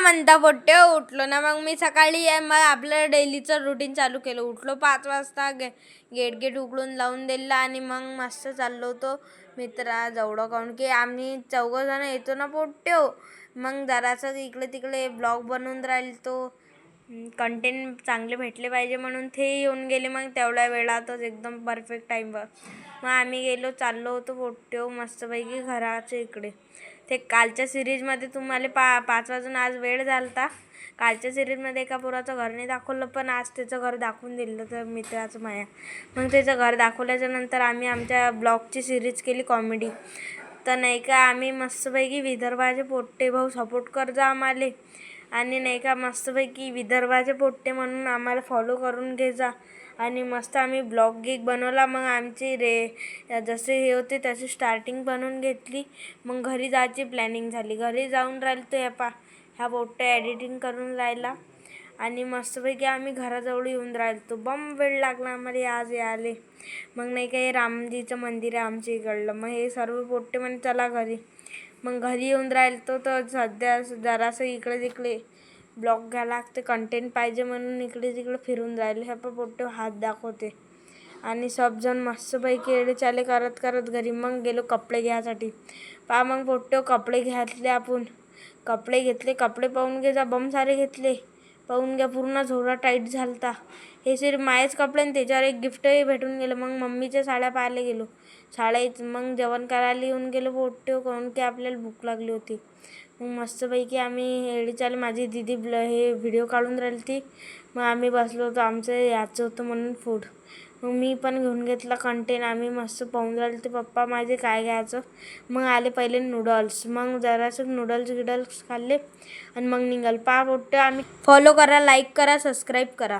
म्हणता पोट्टे उठलो ना. मग मी सकाळी मग आपलं डेलीचं रुटीन चालू केलं. उठलो 5 वाजता, गेट उघडून लावून दिलं आणि मग मस्त चाललो होतो मित्राजवळ. काऊन की आम्ही 4 जण येतो ना पोट्टे. मग जरासं इकडे तिकडे ब्लॉग बनवून राहिलो. कंटेंट चांगले भेटले पाहिजे म्हणून ते येऊन गेले. मग तेवढ्या वेळातच एकदम परफेक्ट टाईमवर मग आम्ही चाललो होतो पोट्टे मस्तपैकी घराच्या इकडे. ते कालच्या सिरीजमध्ये तुम्हाला 5 वाजून आज वेळ झालता. कालच्या सिरीजमध्ये एका पोराचं घर नाही दाखवलं, पण आज त्याचं घर दाखवून दिलं तर मित्राचं माया. मग त्याचं घर दाखवल्याच्या नंतर आम्ही आमच्या ब्लॉगची सिरीज केली कॉमेडी. तर नाही का आम्ही मस्तपैकी विदर्भाचे पोट्टे भाऊ सपोर्ट कर जा आम्हाला. आणि नाही का मस्तपैकी विदर्भाचे पोट्टे म्हणून आम्हाला फॉलो करून घे जा. आणि मस्त आम्ही ब्लॉग गिग बनवला. मग आमची जसे हे होते तशी स्टार्टिंग बनवून घेतली. मग घरी जायची प्लॅनिंग झाली. घरी जाऊन राहिलो ह्या पोट्टे एडिटिंग करून राहिला. आणि मस्तपैकी आम्ही घराजवळ येऊन राहिलो. बम वेळ लागला आम्हाला आज यायला. मग नाही का हे रामजीचं मंदिर आहे आमच्या इकडलं. मग हे सर्व पोट्टे म्हणे चला घरी. मग घरी येऊन राहिलो. तर सध्या जरासं इकडे तिकडे ब्लॉग घ्यायला लागते, कंटेंट पाहिजे म्हणून इकडे तिकडे फिरून राहिले. ह्या पोट्टे हात दाखवते आणि सबजण मस्तपैकी एडेचाले करत करत घरी. मग गेलो कपडे घ्यायसाठी. मग पोट्टे कपडे घेतले. आपण कपडे घेतले. कपडे पाहून घे जा बम सारे घेतले. पाहून घ्या पूर्ण झोळा टाईट झालता. हे सिर्फ मायेच कपडे आणि त्याच्यावर एक गिफ्टही भेटून गेलं. मग मम्मीच्या साड्या पाहायला गेलो. शाळेत मग जेवण करायला येऊन गेलो पोट्टे, काऊन की आपल्याला भूक लागली होती. मग मस्तपैकी आम्ही एडीचाले माझी दीदी हे व्हिडिओ काढून राहिली ती. मग आम्ही बसलो होतो. आमचं याचं होतं म्हणून फूड. मग मी पण घेऊन घेतला कंटेंट. आम्ही मस्त पाहून राहिले ते पप्पा माझे काय घ्यायचं. मग आले पहिले नूडल्स. मग जरासं नूडल्स खाल्ले आणि मग निघाल. पोट्टे आम्ही फॉलो करा, लाईक करा, सबस्क्राईब करा.